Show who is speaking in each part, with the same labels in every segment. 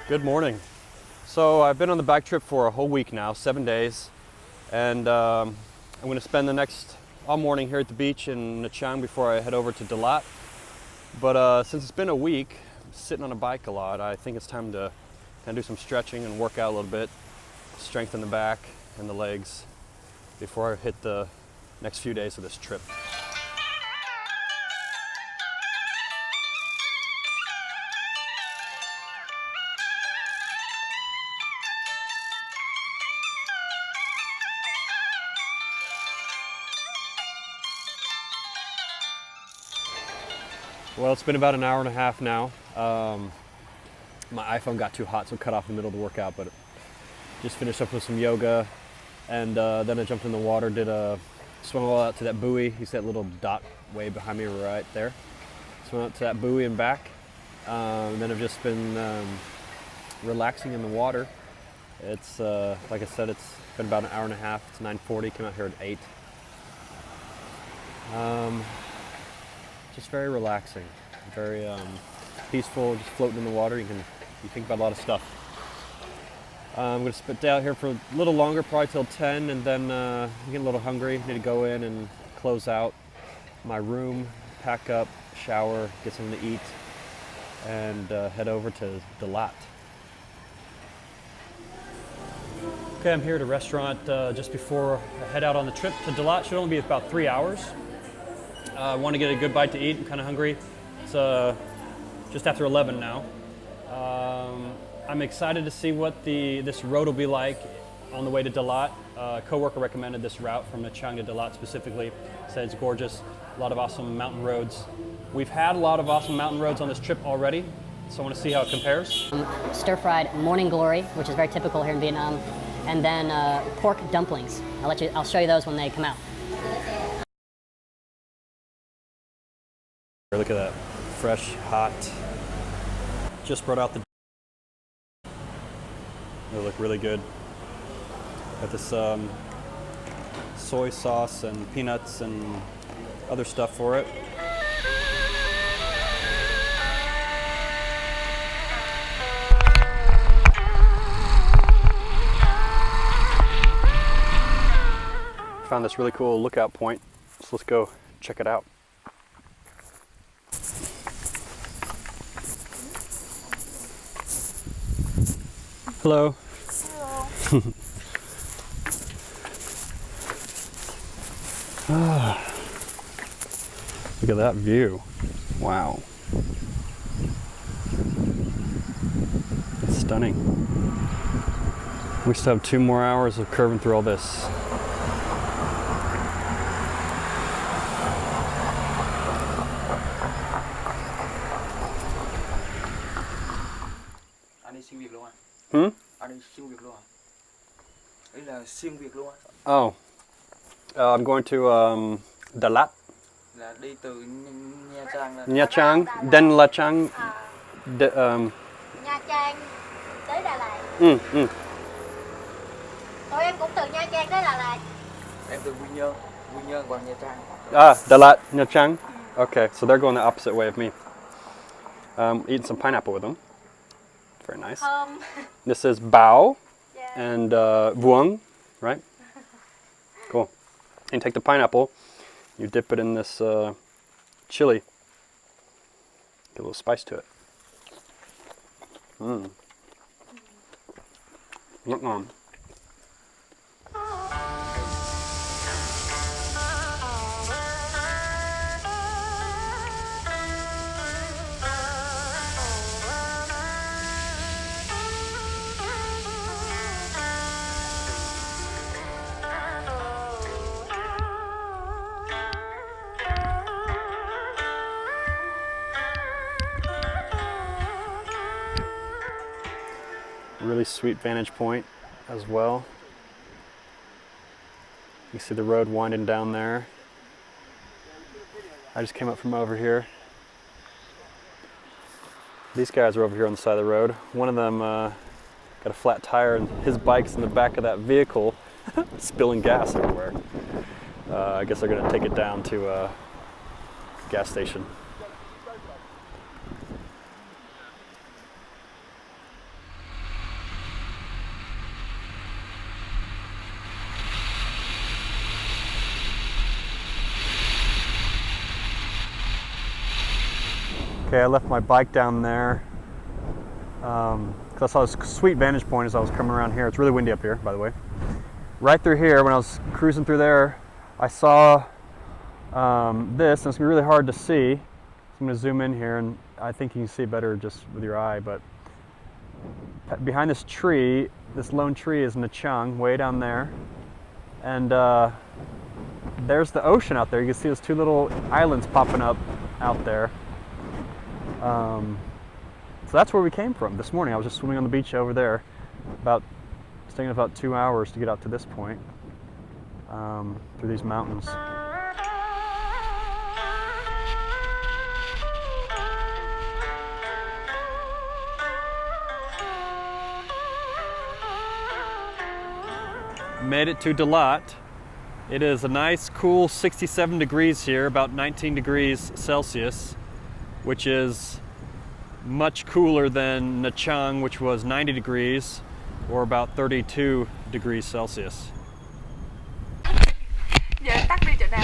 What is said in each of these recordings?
Speaker 1: Good morning. So I've been on the bike trip for a whole week now, 7 days, and I'm going to spend the next all morning here at the beach in Nha Trang before I head over to Dalat. But since it's been a week, sitting on a bike a lot, I think it's time to kind of do some stretching and work out a little bit, strengthen the back and the legs before I hit the next few days of this trip. Well, it's been about an hour and a half now. My iPhone got too hot, so it cut off in the middle of the workout, but just finished up with some yoga, and then I jumped in the water, did a swim all out to that buoy. You see that little dot way behind me right there? Swim out to that buoy and back. And then I've just been relaxing in the water. It's, like I said, it's been about an hour and a half. It's 9:40, came out here at 8. Just very relaxing, very peaceful, just floating in the water. You think about a lot of stuff. I'm going to spit out here for a little longer, probably till 10, and then get a little hungry. Need to go in and close out my room, pack up, shower, get something to eat, and head over to Dalat. Okay, I'm here at a restaurant just before I head out on the trip to Dalat. Should only be about 3 hours. I want to get a good bite to eat. I'm kind of hungry. It's just after 11 now. I'm excited to see what this road will be like on the way to Dalat. A coworker recommended this route from Nha Trang to Dalat specifically. Said it's gorgeous, a lot of awesome mountain roads. We've had a lot of awesome mountain roads on this trip already, so I want to see how it compares.
Speaker 2: Stir-fried morning glory, which is very typical here in Vietnam, and then pork dumplings. I'll show you those when they come out.
Speaker 1: Look at that, fresh, hot. Just brought out the. They look really good. Got this soy sauce and peanuts and other stuff for it. Found this really cool lookout point, so let's go check it out. Hello.
Speaker 3: Hello.
Speaker 1: Look at that view. Wow. It's stunning. We still have 2 more hours of curving through all this. Oh, I'm going to Dalat.
Speaker 3: Là đi từ Nha Trang là
Speaker 1: Nha Trang, then La Trang.
Speaker 4: Nha Trang tới Đà Lạt. Tụi em cũng từ Nha Trang tới Đà Lạt.
Speaker 3: em từ Quy Nhơn còn Nha Trang.
Speaker 1: Dalat, Nha Trang. Okay, so they're going the opposite way of me. Eating some pineapple with them. Very nice. This is bao and vuông, right? Cool. And you take the pineapple, you dip it in this chili. Get a little spice to it. Look on. Really sweet vantage point as well. You see the road winding down there. I just came up from over here. These guys are over here on the side of the road. One of them got a flat tire and his bike's in the back of that vehicle spilling gas everywhere. I guess they're gonna take it down to a gas station. Okay, I left my bike down there because I saw this sweet vantage point as I was coming around here. It's really windy up here, by the way. Right through here, when I was cruising through there, I saw this, and it's gonna be really hard to see. So I'm gonna zoom in here, and I think you can see better just with your eye, but behind this tree, this lone tree is Nha Trang, way down there. And there's the ocean out there. You can see those two little islands popping up out there. So that's where we came from this morning. I was just swimming on the beach over there, staying about 2 hours to get out to this point through these mountains. Made it to Dalat. It is a nice, cool 67 degrees here, about 19 degrees Celsius, which is much cooler than Nha Trang, which was 90 degrees, or about 32 degrees Celsius.
Speaker 5: Giờ tắt đi chỗ nào?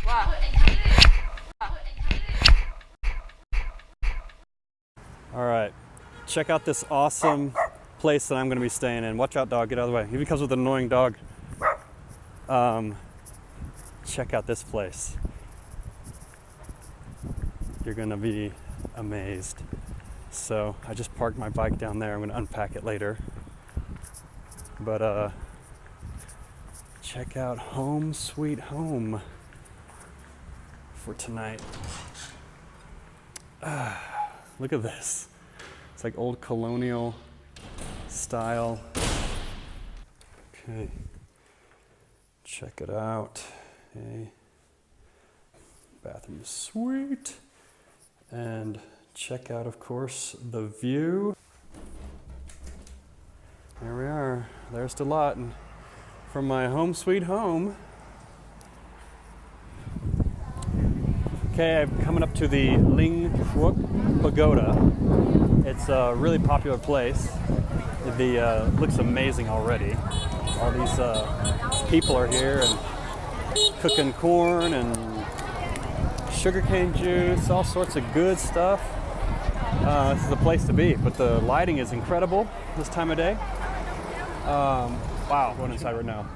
Speaker 5: Wow.
Speaker 1: All right, check out this awesome place that I'm going to be staying in. Watch out, dog, get out of the way. He comes with an annoying dog. Check out this place. You're going to be amazed. So I just parked my bike down there. I'm going to unpack it later. But check out Home Sweet Home for tonight. Look at this. It's like old colonial style. Okay. Check it out. Okay. Bathroom is sweet. And check out, of course, the view. There we are. There's Dalat, and from my home sweet home. Okay, I'm coming up to the Ling Phuoc Pagoda. It's a really popular place. The looks amazing already. All these people are here and cooking corn and sugarcane juice, all sorts of good stuff. This is the place to be, but the lighting is incredible this time of day. Wow, going inside right now.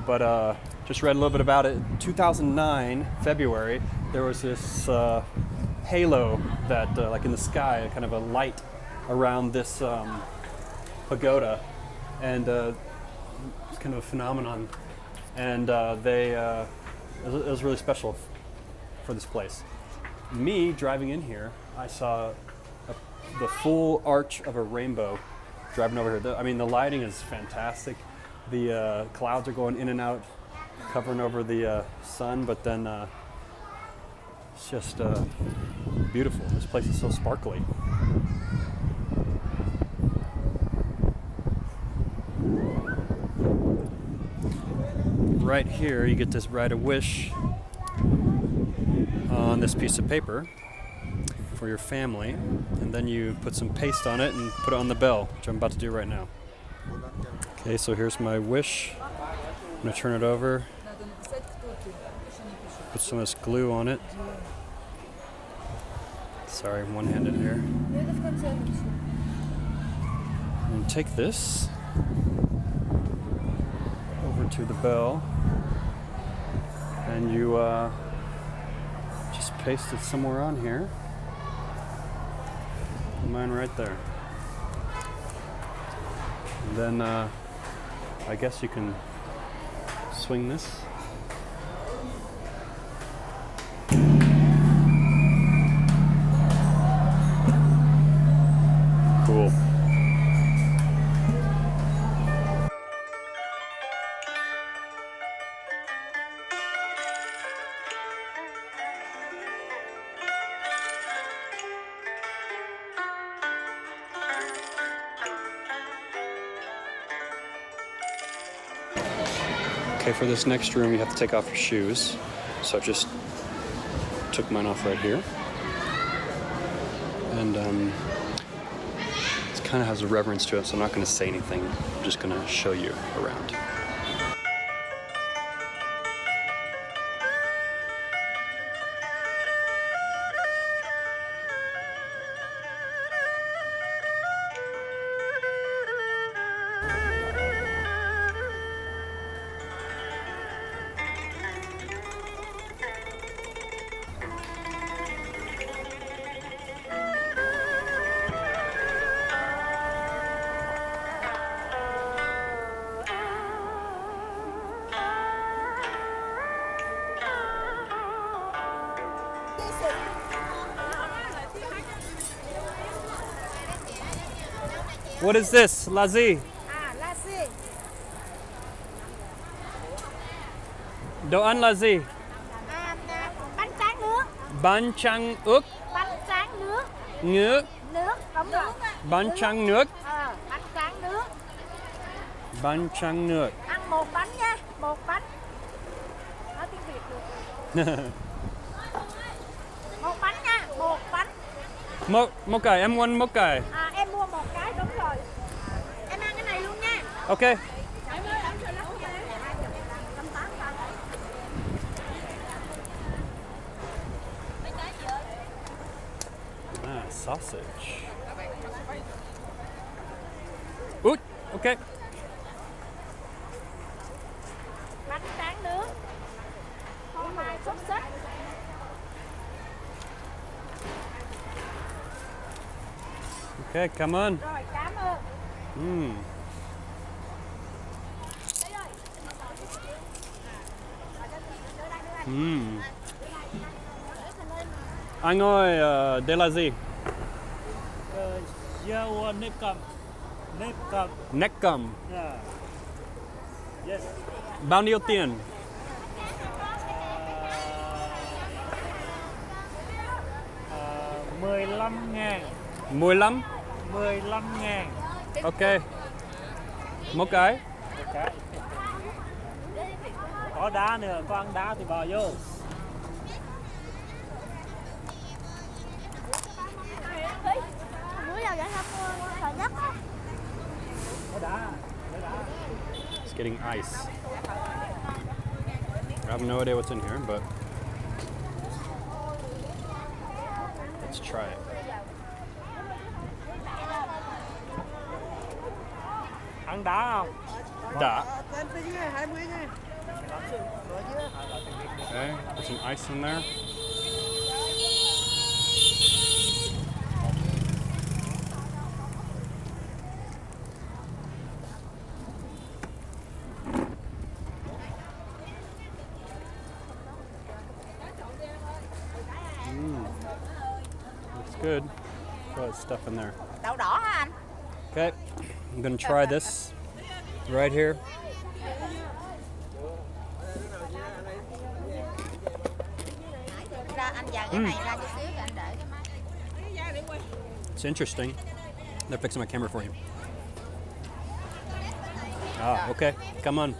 Speaker 1: But just read a little bit about it. 2009, February, there was this halo that, like in the sky, kind of a light around this pagoda, and it's kind of a phenomenon. And it was really special for this place. Me driving in here, I saw the full arch of a rainbow driving over here. I mean, the lighting is fantastic. The clouds are going in and out, covering over the sun, but then it's just beautiful. This place is so sparkly. Right here, you get to write a wish on this piece of paper for your family, and then you put some paste on it and put it on the bell, which I'm about to do right now. Okay, so here's my wish. I'm gonna turn it over, put some of this glue on it. Sorry, I'm one-handed here. And take this over to the bell, and you just paste it somewhere on here. Mine right there. And then I guess you can swing this. Cool. Okay, for this next room, you have to take off your shoes. So I just took mine off right here. And it kind of has a reverence to it, so I'm not going to say anything. I'm just going to show you around. What is this? Lazi.
Speaker 4: Lassi.
Speaker 1: Đồ ăn là gì?
Speaker 4: Bánh tráng nước.
Speaker 1: Bánh tráng ướt.
Speaker 4: Bánh tráng nước.
Speaker 1: Nước.
Speaker 4: Nước, đúng rồi.
Speaker 1: Bánh tráng nước.
Speaker 4: Bánh tráng nước.
Speaker 1: Bánh tráng nước.
Speaker 4: Ăn một bánh nha, một bánh. Nói tiếng Việt được. Một bánh nha, một bánh.
Speaker 1: Một cái, em muốn một cái.
Speaker 4: Em mua một cái, đúng rồi. Em ăn cái này luôn nha.
Speaker 1: Ok. Sausage. Út, ok.
Speaker 4: Bánh tráng nước. Phô mai xúc xích.
Speaker 1: Ok, come on.
Speaker 4: Rồi, cảm ơn.
Speaker 1: Anh ơi, đây là gì?
Speaker 6: Yeah, nếp cầm. Nếp cầm.
Speaker 1: Neck gum.
Speaker 6: Yeah. Yes.
Speaker 1: Bao nhiêu tiền?
Speaker 6: 15.000.
Speaker 1: 15?
Speaker 6: 15.000.
Speaker 1: Ok. Một cái.
Speaker 6: Một cái. Có đá nữa, có ăn đá thì bỏ vô.
Speaker 4: Muốn vào giải thăm sợ nhất.
Speaker 6: Có đá.
Speaker 1: It's getting ice. I have no idea what's in here, but let's try it.
Speaker 6: Ăn đá không?
Speaker 1: Đã. Okay, put some ice in there. Looks good. Got stuff in there.
Speaker 4: Đậu đỏ hả anh?
Speaker 1: Okay, I'm gonna try this right here.
Speaker 4: Ra anh dàn cái này ra chút xíu rồi anh để cái máy.
Speaker 1: It's interesting. They're fixing my camera for you. Ah, okay. Come on.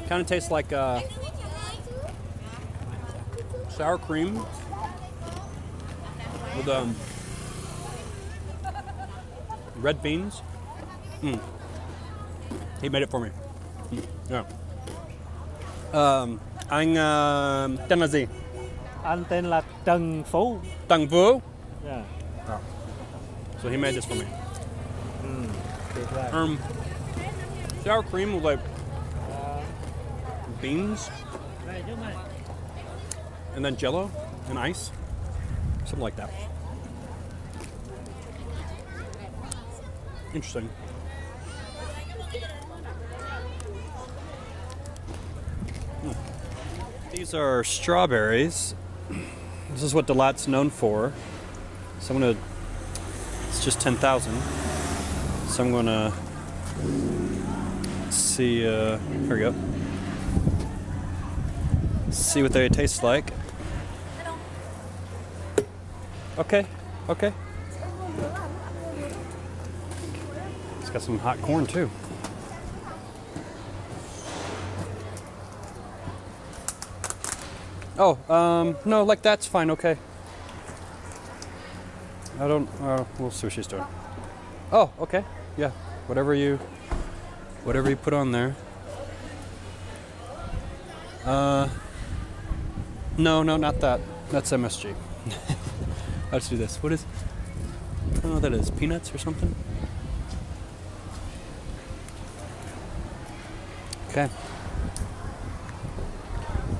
Speaker 1: Kind of tastes like sour cream with red beans. He made it for me. Yeah. Anh tên là gì?
Speaker 6: Anh tên là Trần Phú.
Speaker 1: Tằng Vũ.
Speaker 6: Yeah.
Speaker 1: So he made this for me.
Speaker 6: Tuyệt vời.
Speaker 1: Sour cream with like beans
Speaker 6: Này chứ mày.
Speaker 1: and then jello and ice, something like that. Interesting. These are strawberries. This is what Dalat's known for. So I'm gonna. It's just 10,000. So I'm gonna see. Here we go. See what they taste like. Okay. Okay. It's got some hot corn too. Oh, no, like that's fine, okay. I don't, we'll see what she's doing. Oh, okay, yeah, whatever you put on there. No, not that. That's MSG. Let's do this. What is, I don't know what that is, peanuts or something? Okay.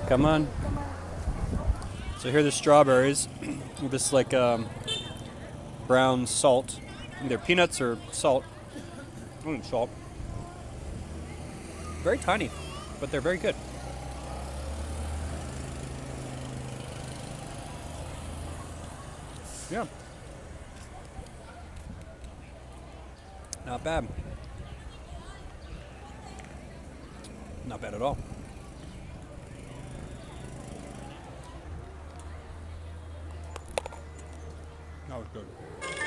Speaker 1: Come on. So here are the strawberries with this like brown salt. Either peanuts or salt. I think salt. Very tiny, but they're very good. Yeah. Not bad. Not bad at all. That was good.